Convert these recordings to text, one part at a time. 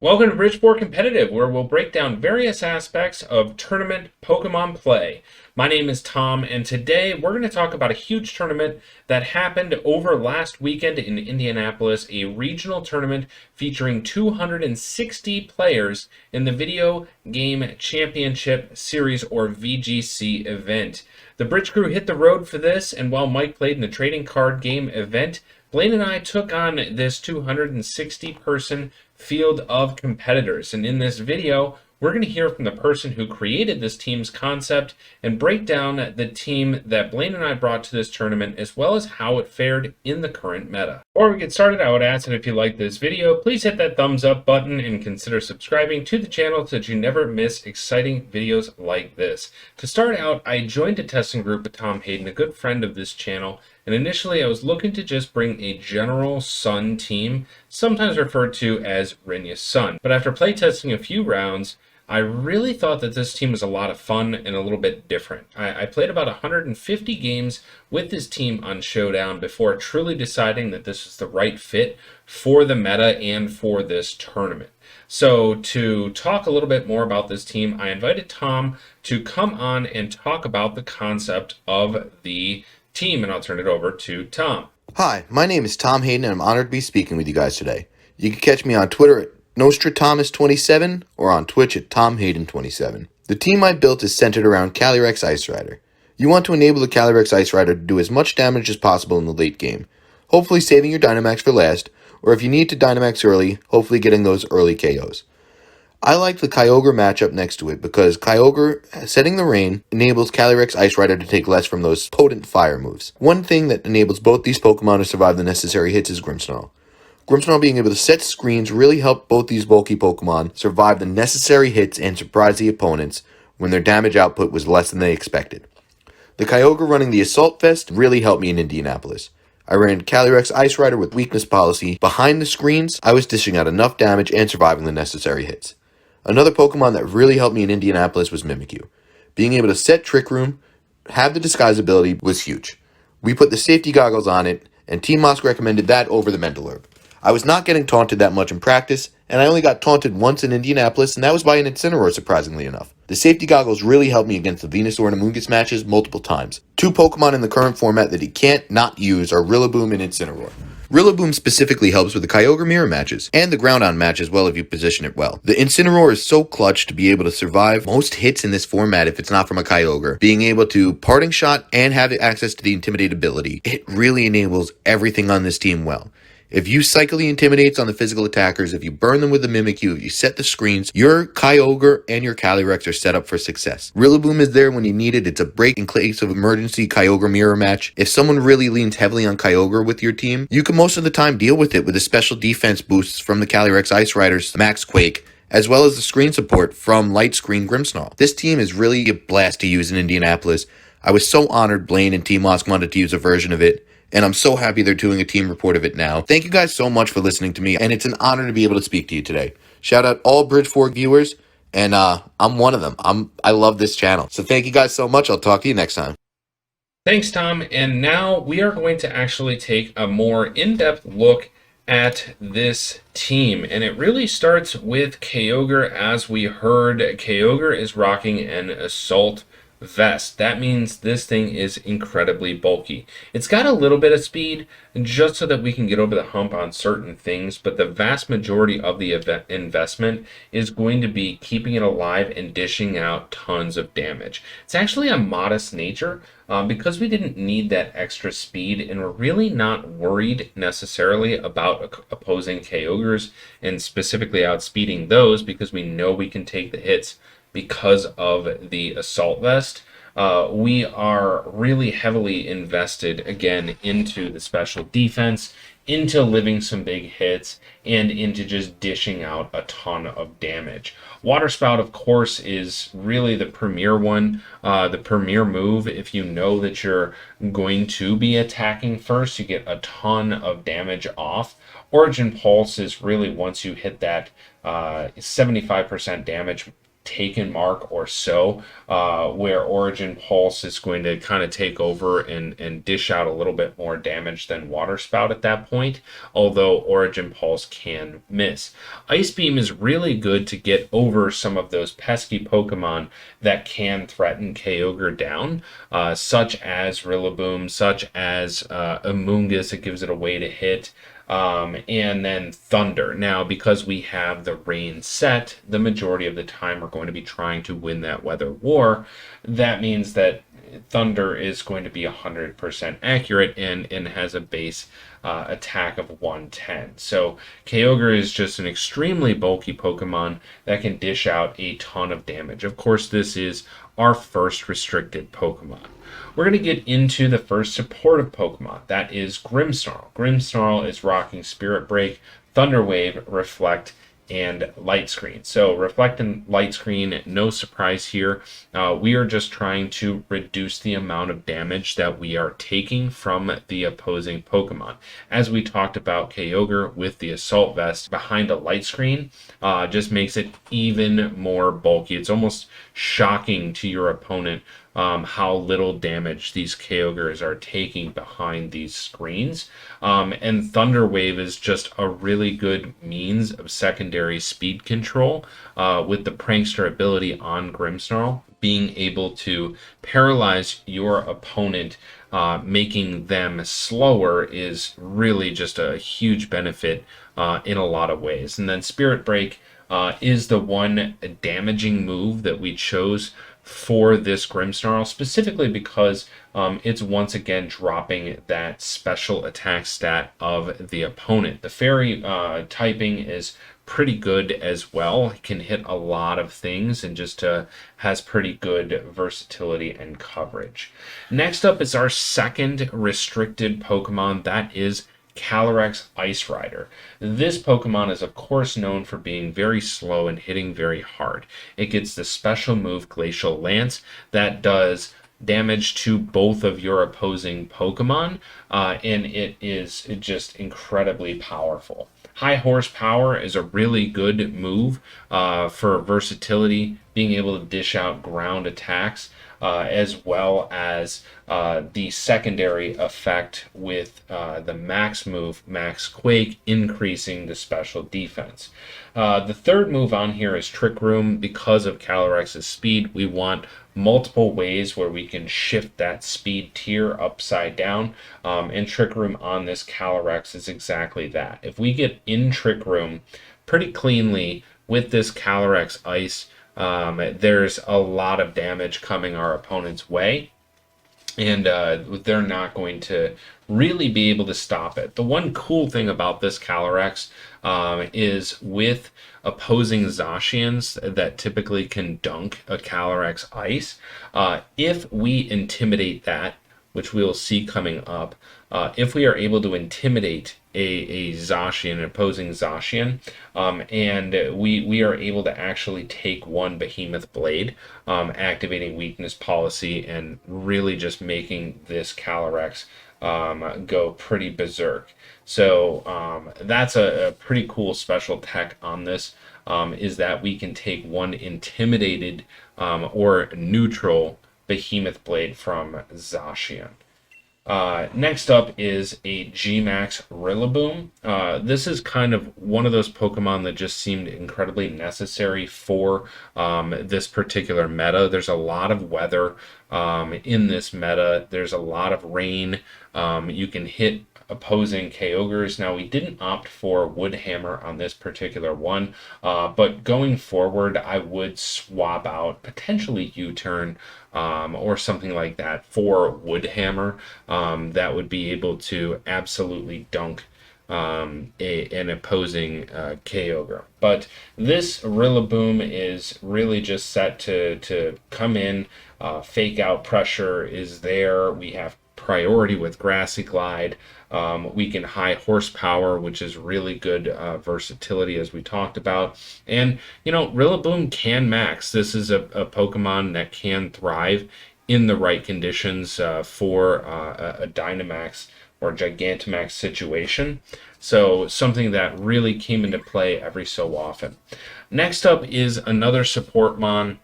Welcome to Bridgeport Competitive, where we'll break down various aspects of tournament Pokemon play. My name is Tom, and today we're going to talk about a huge tournament that happened over last weekend in Indianapolis, a regional tournament featuring 260 players in the Video Game Championship Series, or VGC event. The Bridge crew hit the road for this, and while Mike played in a trading card game event, Blaine and I took on this 260-person field of competitors. And in this video, we're going to hear from the person who created this team's concept and break down the team that Blaine and I brought to this tournament, as well as how it fared in the current meta. Before we get started, I would ask that if you like this video, please hit that thumbs up button and consider subscribing to the channel so that you never miss exciting videos like this. To start out, I joined a testing group with Tom Hayden, a good friend of this channel, and initially I was looking to just bring a general Sun team, sometimes referred to as Rinya's Sun. But after playtesting a few rounds, I really thought that this team was a lot of fun and a little bit different. I played about 150 games with this team on Showdown before truly deciding that this was the right fit for the meta and for this tournament. So to talk a little bit more about this team, I invited Tom to come on and talk about the concept of the team, and I'll turn it over to Tom. Hi, my name is Tom Hayden, and I'm honored to be speaking with you guys today. You can catch me on Twitter at Nostratomus27 or on Twitch at TomHayden27. The team I built is centered around Calyrex Ice Rider. You want to enable the Calyrex Ice Rider to do as much damage as possible in the late game, hopefully saving your Dynamax for last, or if you need to Dynamax early, hopefully getting those early KOs. I like the Kyogre matchup next to it because Kyogre, setting the rain, enables Calyrex Ice Rider to take less from those potent fire moves. One thing that enables both these Pokemon to survive the necessary hits is Grimmsnarl. Grimmsnarl being able to set screens really help both these bulky Pokemon survive the necessary hits and surprise the opponents when their damage output was less than they expected. The Kyogre running the Assault Vest really helped me in Indianapolis. I ran Calyrex Ice Rider with weakness policy. Behind the screens, I was dishing out enough damage and surviving the necessary hits. Another Pokemon that really helped me in Indianapolis was Mimikyu. Being able to set Trick Room, have the disguise ability was huge. We put the safety goggles on it, and Team Mosk recommended that over the Mental Herb. I was not getting taunted that much in practice, and I only got taunted once in Indianapolis, and that was by an Incineroar, surprisingly enough. The safety goggles really helped me against the Venusaur and Amoonguss matches multiple times. Two Pokemon in the current format that he can't not use are Rillaboom and Incineroar. Rillaboom specifically helps with the Kyogre Mirror matches, and the Groudon match as well if you position it well. The Incineroar is so clutch to be able to survive most hits in this format if it's not from a Kyogre. Being able to Parting Shot and have access to the Intimidate ability, it really enables everything on this team well. If you cycle the Intimidates on the physical attackers, if you burn them with the Mimikyu, if you set the screens, your Kyogre and your Calyrex are set up for success. Rillaboom is there when you need it. It's a break in case of emergency Kyogre mirror match. If someone really leans heavily on Kyogre with your team, you can most of the time deal with it with the special defense boosts from the Calyrex Ice Riders Max Quake, as well as the screen support from Light Screen Grimmsnarl. This team is really a blast to use in Indianapolis. I was so honored Blaine and Team Mosk wanted to use a version of it, and I'm so happy they're doing a team report of it now. Thank you guys so much for listening to me, and it's an honor to be able to speak to you today. Shout out all Bridgeport viewers, and I'm one of them. I love this channel. So thank you guys so much. I'll talk to you next time. Thanks, Tom. And now we are going to actually take a more in-depth look at this team, and it really starts with Kyogre. As we heard, Kyogre is rocking an Assault Vest. That means this thing is incredibly bulky. It's got a little bit of speed just so that we can get over the hump on certain things, but the vast majority of the investment is going to be keeping it alive and dishing out tons of damage. It's actually a modest nature because we didn't need that extra speed, and we're really not worried necessarily about opposing Kyogres and specifically outspeeding those because we know we can take the hits because of the Assault Vest. We are really heavily invested again into the special defense, into living some big hits, and into just dishing out a ton of damage. Water Spout, of course, is really the premier one, the premier move. If you know that you're going to be attacking first, you get a ton of damage off. Origin Pulse is really, once you hit that 75% damage taken mark or so, where Origin Pulse is going to kind of take over and dish out a little bit more damage than Water Spout at that point, although Origin Pulse can miss. Ice Beam is really good to get over some of those pesky Pokemon that can threaten Kyogre down, such as Rillaboom, such as Amoonguss. It gives it a way to hit. And then Thunder. Now, because we have the rain set, the majority of the time we're going to be trying to win that weather war. That means that Thunder is going to be 100% accurate and has a base attack of 110. So Kyogre is just an extremely bulky Pokemon that can dish out a ton of damage. Of course, this is our first restricted Pokemon. We're going to get into the first supportive Pokemon. That is Grimmsnarl. Grimmsnarl is rocking Spirit Break, Thunder Wave, Reflect, and Light Screen. So Reflect and Light Screen, no surprise here. We are just trying to reduce the amount of damage that we are taking from the opposing Pokemon. As we talked about Kyogre with the Assault Vest behind a Light Screen, just makes it even more bulky. It's almost shocking to your opponent how little damage these Kyogres are taking behind these screens. And Thunder Wave is just a really good means of secondary speed control with the Prankster ability on Grimmsnarl, being able to paralyze your opponent, making them slower is really just a huge benefit in a lot of ways. And then Spirit Break is the one damaging move that we chose for this Grimmsnarl, specifically because it's once again dropping that special attack stat of the opponent. The Fairy typing is pretty good as well. It can hit a lot of things and just has pretty good versatility and coverage. Next up is our second restricted Pokemon. That is Calyrex Ice Rider. This Pokemon is of course known for being very slow and hitting very hard. It gets the special move Glacial Lance that does damage to both of your opposing Pokemon, and it is just incredibly powerful. High Horsepower is a really good move for versatility, being able to dish out ground attacks, as well as the secondary effect with the max move, Max Quake, increasing the special defense. The third move on here is Trick Room. Because of Calyrex's speed, we want multiple ways where we can shift that speed tier upside down, and Trick Room on this Calyrex is exactly that. If we get in Trick Room pretty cleanly with this Calyrex Ice, there's a lot of damage coming our opponent's way, and they're not going to really be able to stop it. The one cool thing about this Calyrex is with opposing Zacians that typically can dunk a Calyrex Ice, if we intimidate that, which we'll see coming up, if we are able to intimidate a Zacian, an opposing Zacian, and we are able to actually take one Behemoth Blade, activating Weakness Policy and really just making this Calyrex go pretty berserk. So that's a pretty cool special tech on this, is that we can take one intimidated or neutral Behemoth Blade from Zacian. Next up is a G-Max Rillaboom. This is kind of one of those Pokemon that just seemed incredibly necessary for this particular meta. There's a lot of weather in this meta. There's a lot of rain. You can hit opposing Kyogres. Now, we didn't opt for Wood Hammer on this particular one, but going forward, I would swap out potentially U-Turn or something like that for Wood Hammer. That would be able to absolutely dunk an opposing Kyogre. But this Rillaboom is really just set to come in. Fake out pressure is there. We have priority with Grassy Glide. We can high horsepower, which is really good versatility, as we talked about. And, you know, Rillaboom can max. This is a Pokemon that can thrive in the right conditions for a Dynamax or Gigantamax situation. So something that really came into play every so often. Next up is another support mon.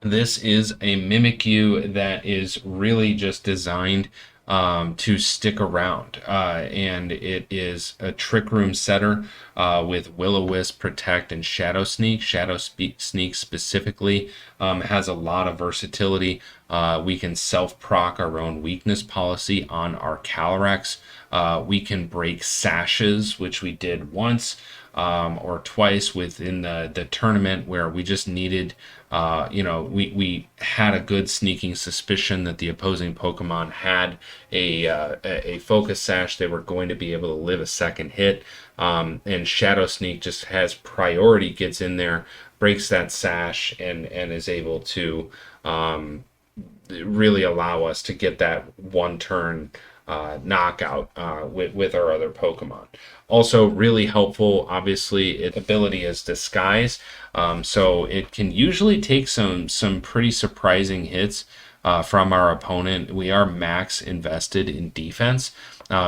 This is a Mimikyu that is really just designed to stick around. And it is a Trick Room setter with Will-O-Wisp, Protect, and Shadow Sneak. Sneak specifically has a lot of versatility. We can self-proc our own weakness policy on our Calyrex. We can break sashes, which we did once or twice within the tournament where we just needed, we had a good sneaking suspicion that the opposing Pokemon had a focus sash. They were going to be able to live a second hit. And Shadow Sneak just has priority, gets in there, breaks that sash, and is able to really allow us to get that one turn knockout with our other Pokemon. Also really helpful, obviously, its ability is Disguise. So it can usually take some pretty surprising hits from our opponent. We are max invested in defense.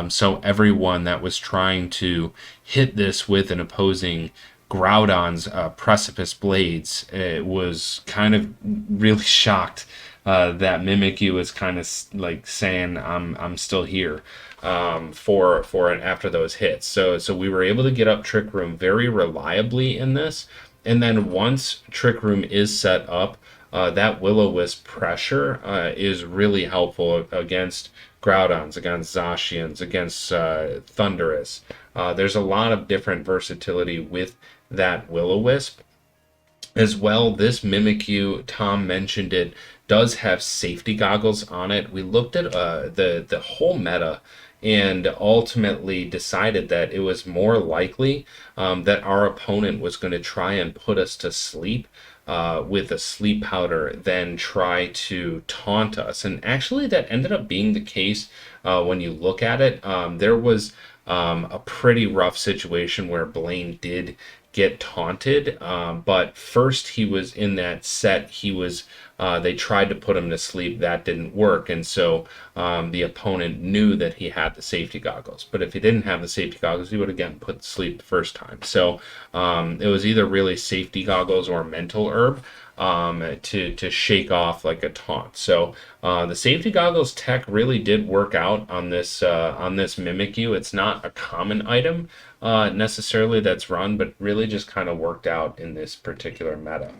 So everyone that was trying to hit this with an opposing Groudon's Precipice Blades was kind of really shocked that Mimikyu was kind of like saying, I'm still here for and after those hits. So we were able to get up Trick Room very reliably in this. And then once Trick Room is set up, that Will-O-Wisp pressure is really helpful against Groudons, against Zacians, against Thundurus. There's a lot of different versatility with that Will-O-Wisp. As well, this Mimikyu, Tom mentioned it, does have safety goggles on it. We looked at the whole meta and ultimately decided that it was more likely that our opponent was going to try and put us to sleep with a sleep powder than try to taunt us. And actually that ended up being the case when you look at it. There was a pretty rough situation where Blaine did get taunted, but first he was in that set, they tried to put him to sleep. That didn't work, and so the opponent knew that he had the safety goggles, but if he didn't have the safety goggles, he would again put to sleep the first time. So it was either really safety goggles or mental herb to shake off like a taunt. So the safety goggles tech really did work out on this Mimikyu. It's not a common item necessarily that's run, but really just kind of worked out in this particular meta.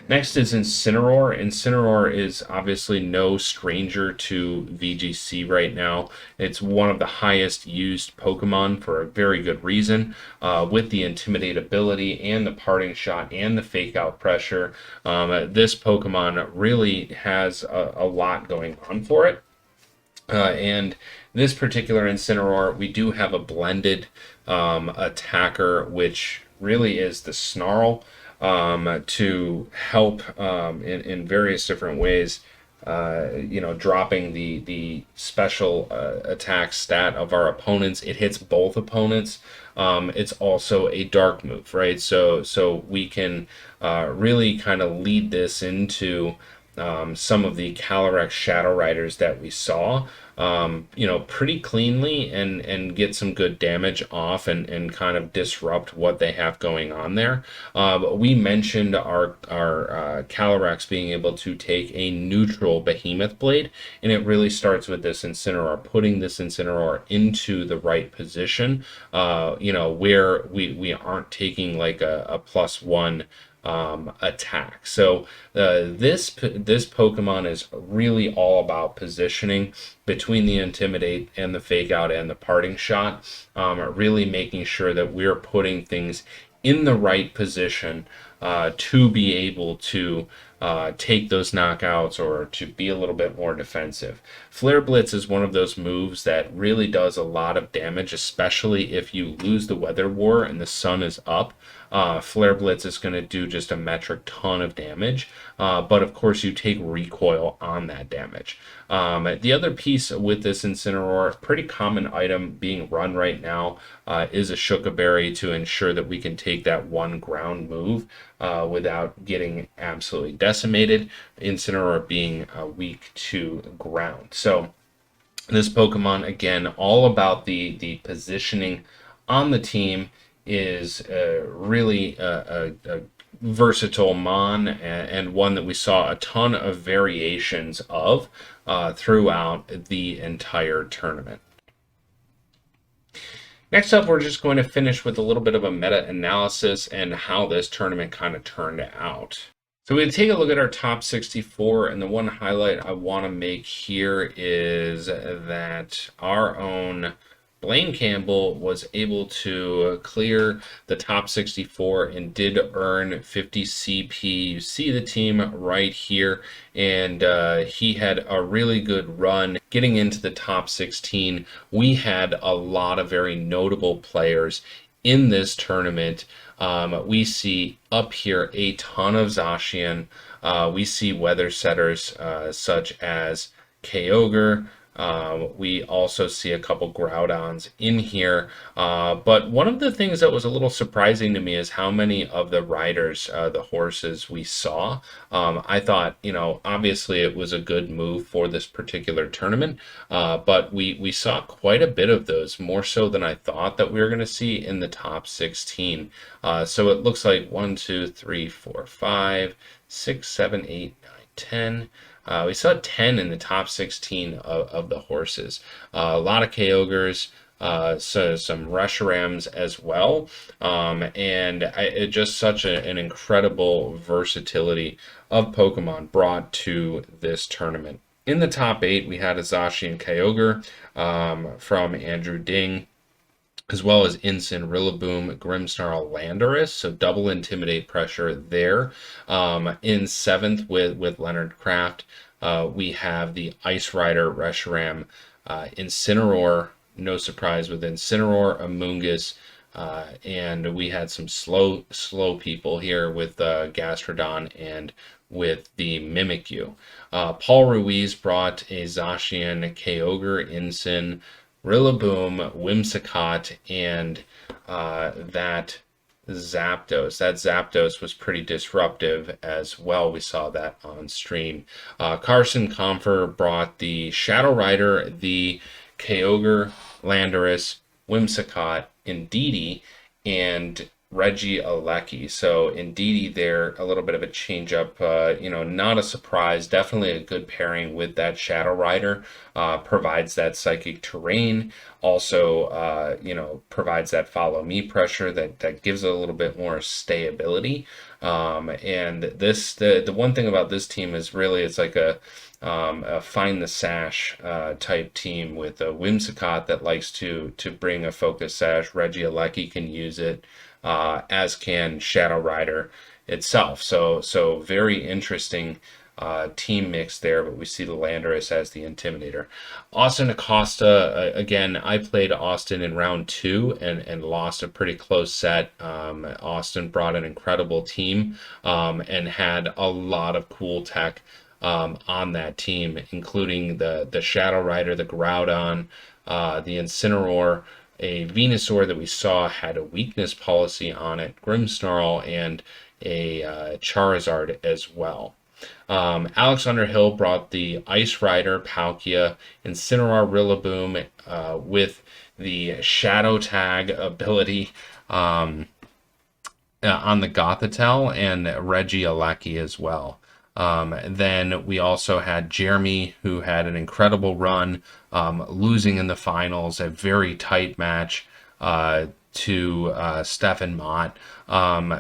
Next is Incineroar. Incineroar is obviously no stranger to VGC right now. It's one of the highest used Pokemon for a very good reason, with the Intimidate ability and the Parting Shot and the Fake Out Pressure. This Pokemon really has a lot going on for it. And this particular Incineroar, we do have a blended attacker, which really is the Snarl, to help in various different ways, dropping the special attack stat of our opponents. It hits both opponents. It's also a dark move, right? So we can really kind of lead this into some of the Calyrex Shadow Riders that we saw, pretty cleanly and get some good damage off and kind of disrupt what they have going on there. We mentioned our Calyrex being able to take a neutral Behemoth Blade, and it really starts with this Incineroar, putting this Incineroar into the right position, where we aren't taking like a +1 attack. So this Pokemon is really all about positioning between the Intimidate and the Fake Out and the Parting Shot, really making sure that we're putting things in the right position to be able to take those knockouts or to be a little bit more defensive. Flare Blitz is one of those moves that really does a lot of damage, especially if you lose the Weather War and the sun is up. Flare Blitz is going to do just a metric ton of damage, but of course you take recoil on that damage. The other piece with this Incineroar, pretty common item being run right now, is a Shuka Berry to ensure that we can take that one ground move without getting absolutely decimated, Incineroar being weak to ground. So This Pokemon, again, all about the positioning on the team, is really a versatile mon, and one that we saw a ton of variations of throughout the entire tournament. Next up, we're just going to finish with a little bit of a meta-analysis and how this tournament kind of turned out. So we take a look at our top 64, and the one highlight I want to make here is that our own Blaine Campbell was able to clear the top 64 and did earn 50 CP. You see the team right here, and he had a really good run getting into the top 16. We had a lot of very notable players in this tournament. We see up here a ton of Zacian. We see weather setters such as Kyogre. We also see a couple Groudons in here. But one of the things that was a little surprising to me is how many of the riders, the horses we saw. I thought, obviously it was a good move for this particular tournament, but we saw quite a bit of those, more so than I thought that we were going to see in the top 16. So it looks like 1, 2, 3, 4, 5, 6, 7, 8, 9, 10. We saw 10 in the top 16 of the horses. A lot of Kyogres, so some Reshiram's as well. It just such an incredible versatility of Pokemon brought to this tournament. In the top 8, we had a Zacian Kyogre from Andrew Ding, as well as Incin, Rillaboom, Grimmsnarl, Landorus, so double Intimidate pressure there. In 7th with Leonard Kraft, we have the Ice Rider, Reshiram, Incineroar, no surprise with Incineroar, Amoonguss, and we had some slow people here with Gastrodon and with the Mimikyu. Paul Ruiz brought a Zacian, Kyogre, Incin, Rillaboom, Whimsicott, and that Zapdos. That Zapdos was pretty disruptive as well. We saw that on stream. Carson Comfer brought the Shadow Rider, the Kyogre, Landorus, Whimsicott, Indeedee, and Regieleki. So Indeedee there, a little bit of a change up, not a surprise. Definitely a good pairing with that Shadow Rider. Provides that psychic terrain. Also, provides that follow me pressure that gives it a little bit more stayability. And the one thing about this team is really it's like a find the sash type team with a Whimsicott that likes to bring a focus sash. Regieleki can use it, as can Shadow Rider itself. So very interesting team mix there, but we see the Landorus as the Intimidator. Austin Acosta, again, I played Austin in round 2 and lost a pretty close set. Austin brought an incredible team and had a lot of cool tech on that team, including the Shadow Rider, the Groudon, the Incineroar, a Venusaur that we saw had a weakness policy on it, Grimmsnarl, and a Charizard as well. Alex Underhill brought the Ice Rider, Palkia, Incineroar, Rillaboom with the Shadow Tag ability on the Gothitelle, and Regieleki as well. Then we also had Jeremy, who had an incredible run, losing in the finals, a very tight match to Stefan Mott,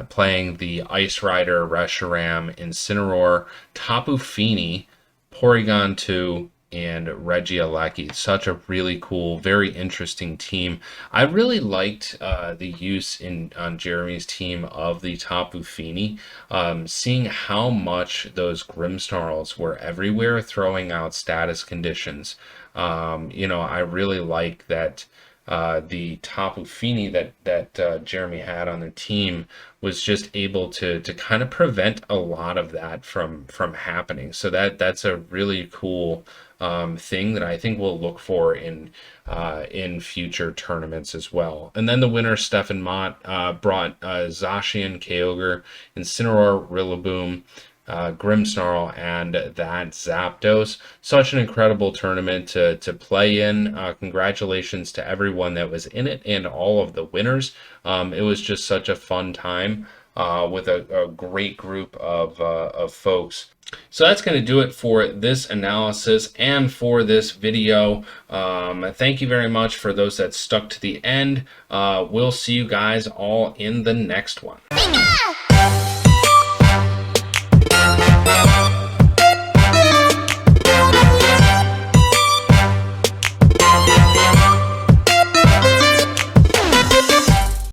playing the Ice Rider, Reshiram, Incineroar, Tapu Fini, Porygon 2, and Regieleki. Such a really cool, very interesting team. I really liked the use on Jeremy's team of the Tapu Fini, seeing how much those Grimmsnarls were everywhere, throwing out status conditions. I really like that. The Tapu Fini that Jeremy had on the team was just able to kind of prevent a lot of that from happening. So that's a really cool thing that I think we'll look for in future tournaments as well. And then the winner, Stefan Mott, brought Zacian, Kyogre, Incineroar, Rillaboom, Grimmsnarl and that Zapdos. Such an incredible tournament to play in. Congratulations to everyone that was in it and all of the winners. It was just such a fun time with a great group of folks. So that's going to do it for this analysis and for this video. Thank you very much for those that stuck to the end. We'll see you guys all in the next one.